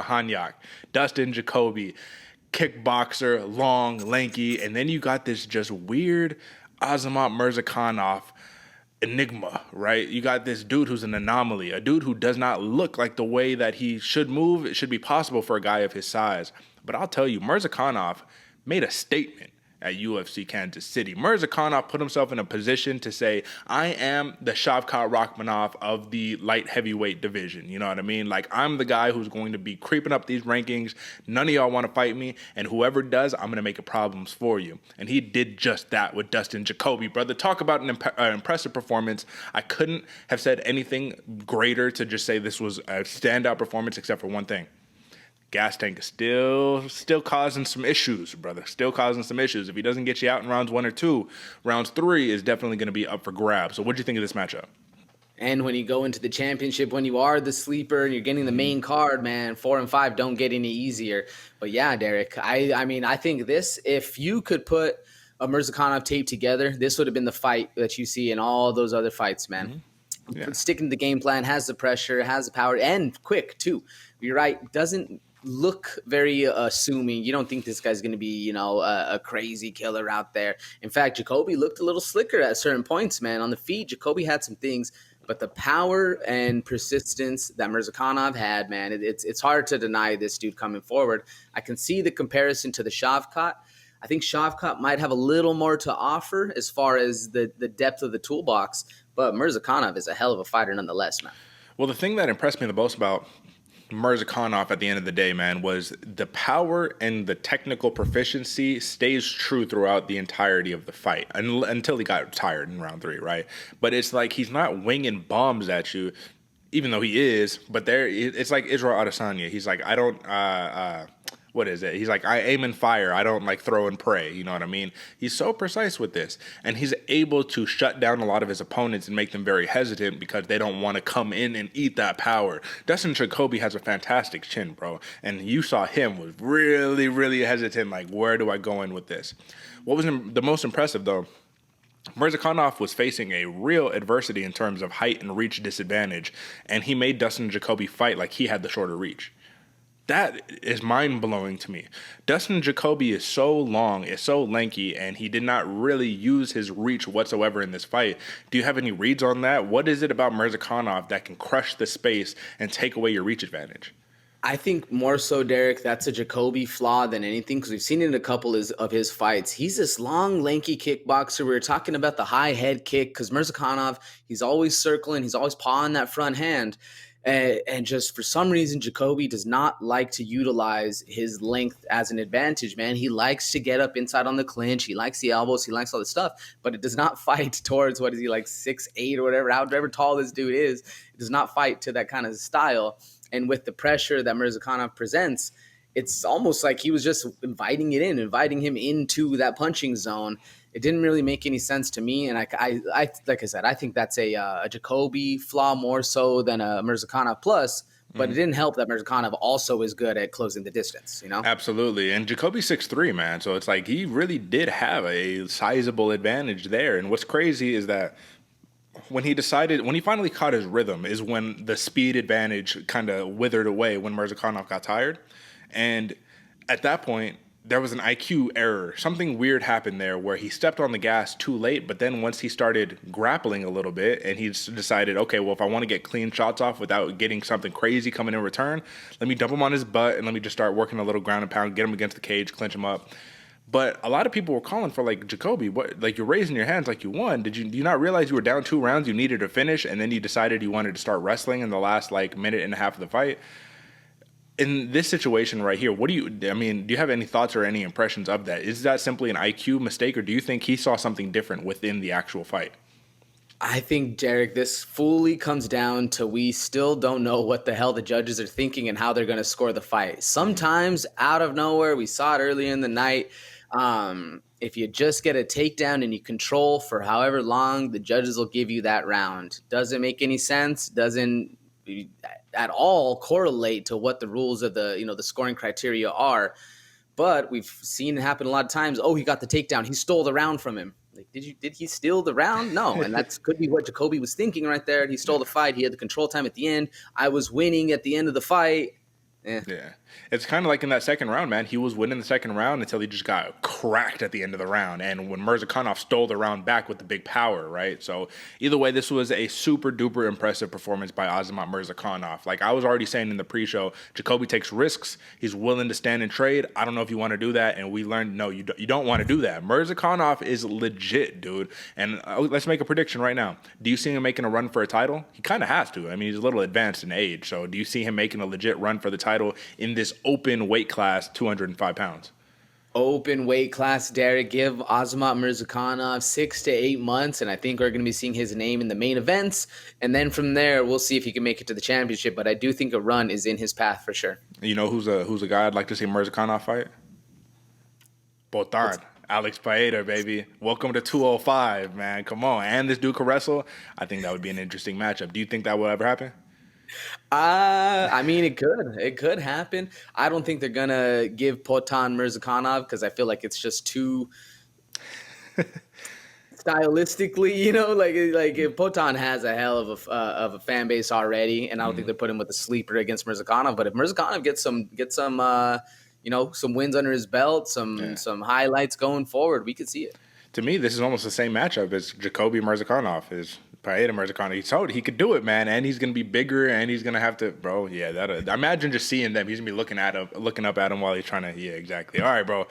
Hanyak, Dustin Jacoby, kickboxer, long, lanky, and then you got this just weird Azamat Murzakanov enigma, right? You got this dude who's an anomaly, a dude who does not look like the way that he should move. It should be possible for a guy of his size. But I'll tell you, Murzakanov made a statement at UFC Kansas City. Murzakanov put himself in a position to say, I am the Shavkat Rakhmonov of the light heavyweight division. You know what I mean? Like, I'm the guy who's going to be creeping up these rankings. None of y'all want to fight me, and whoever does, I'm going to make it problems for you. And he did just that with Dustin Jacoby, brother. Talk about an impressive performance. I couldn't have said anything greater to just say this was a standout performance except for one thing. Gas tank is still causing some issues, brother. Still causing some issues. If he doesn't get you out in rounds 1 or 2, rounds 3 is definitely going to be up for grabs. So what do you think of this matchup? And when you go into the championship, when you are the sleeper and you're getting the main card, man, 4 and 5 don't get any easier. But yeah, Derek, I mean, I think this, if you could put a Murzakanov tape together, this would have been the fight that you see in all those other fights, man. Yeah. Sticking to the game plan, has the pressure, has the power, and quick too. You're right. Doesn't look very assuming. You don't think this guy's going to be, a crazy killer out there. In fact, Jacoby looked a little slicker at certain points, man. On the feet, Jacoby had some things, but the power and persistence that Murzakanov had, man, it's hard to deny this dude coming forward. I can see the comparison to the Shavkat. I think Shavkat might have a little more to offer as far as the depth of the toolbox, but Murzakanov is a hell of a fighter nonetheless, man. Well, the thing that impressed me the most about Murzakanov at the end of the day, man, was the power and the technical proficiency stays true throughout the entirety of the fight until he got tired in round 3, right? But it's like he's not winging bombs at you, even though he is. But it's like Israel Adesanya. He's like, I don't. What is it? He's like, I aim and fire. I don't like throw and pray. You know what I mean? He's so precise with this. And he's able to shut down a lot of his opponents and make them very hesitant because they don't want to come in and eat that power. Dustin Jacoby has a fantastic chin, bro. And you saw him was really, really hesitant. Like, where do I go in with this? What was the most impressive, though? Murzakanov was facing a real adversity in terms of height and reach disadvantage. And he made Dustin Jacoby fight like he had the shorter reach. That is mind-blowing to me. Dustin Jacoby is so long, is so lanky, and he did not really use his reach whatsoever in this fight. Do you have any reads on that? What is it about Murzakanov that can crush the space and take away your reach advantage? I think more so, Derek, that's a Jacoby flaw than anything because we've seen it in a couple of his fights. He's this long, lanky kickboxer. We were talking about the high head kick because Murzakanov, he's always circling. He's always pawing that front hand. And just for some reason, Jacoby does not like to utilize his length as an advantage, man. He likes to get up inside on the clinch. He likes the elbows. He likes all this stuff, but it does not fight towards, what is he, like 6'8" or whatever, however tall this dude is. It does not fight to that kind of style. And with the pressure that Murzakanov presents, it's almost like he was just inviting him into that punching zone. It didn't really make any sense to me, and I like I said, I think that's a Jacoby flaw more so than a Murzakanov plus. But it didn't help that Murzakanov also is good at closing the distance, Absolutely, and Jacoby's 6'3", man, so it's like he really did have a sizable advantage there. And what's crazy is that when he finally caught his rhythm is when the speed advantage kind of withered away when Murzakanov got tired, and at that point, there was an IQ error. Something weird happened there where he stepped on the gas too late, but then once he started grappling a little bit and he decided, okay, well, if I want to get clean shots off without getting something crazy coming in return, let me dump him on his butt and let me just start working a little ground and pound, get him against the cage, clinch him up. But a lot of people were calling for, like, Jacoby, what, like, you're raising your hands like you won. Do you not realize you were down 2 rounds, you needed to finish, and then you decided you wanted to start wrestling in the last, like, minute and a half of the fight? In this situation right here, do you have any thoughts or any impressions of that? Is that simply an IQ mistake, or do you think he saw something different within the actual fight? I think, Derek, this fully comes down to we still don't know what the hell the judges are thinking and how they're going to score the fight. Sometimes out of nowhere, we saw it earlier in the night, if you just get a takedown and you control for however long, the judges will give you that round. Doesn't make any sense, doesn't at all correlate to what the rules of the scoring criteria are. But we've seen it happen a lot of times. Oh, he got the takedown. He stole the round from him. Like, did he steal the round? No. And that could be what Jacoby was thinking right there. He stole the fight. He had the control time at the end. I was winning at the end of the fight. Yeah. Yeah. It's kind of like in that second round, man. He was winning the second round until he just got cracked at the end of the round. And when Murzakanov stole the round back with the big power, right? So either way, this was a super duper impressive performance by Azamat Murzakanov. Like I was already saying in the pre-show, Jacoby takes risks. He's willing to stand and trade. I don't know if you want to do that. And we learned, no, you don't want to do that. Murzakanov is legit, dude. And let's make a prediction right now. Do you see him making a run for a title? He kind of has to. I mean, he's a little advanced in age. So do you see him making a legit run for the title in this open weight class, 205 pounds? Open weight class, Derek. Give Azamat Murzakanov 6 to 8 months, and I think we're going to be seeing his name in the main events. And then from there, we'll see if he can make it to the championship. But I do think a run is in his path for sure. You know who's a guy I'd like to see Murzakanov fight? Potan. Alex Paeta, baby. Welcome to 205, man. Come on. And this dude can wrestle. I think that would be an interesting matchup. Do you think that will ever happen? I mean, it could. It could happen. I don't think they're gonna give Potan Murzakanov because I feel like it's just too stylistically, like if Potan has a hell of a fan base already, and I don't think they're putting him with a sleeper against Murzakanov. But if Murzakanov gets some wins under his belt, some highlights going forward, we could see it. To me, this is almost the same matchup as Jacoby Murzakanov. Is Paeta Murzakanov. He told he could do it, man, and he's gonna be bigger, and he's gonna have to, bro. Yeah, that. Imagine just seeing them. He's gonna be looking up at him while he's trying to. Yeah, exactly. All right, bro.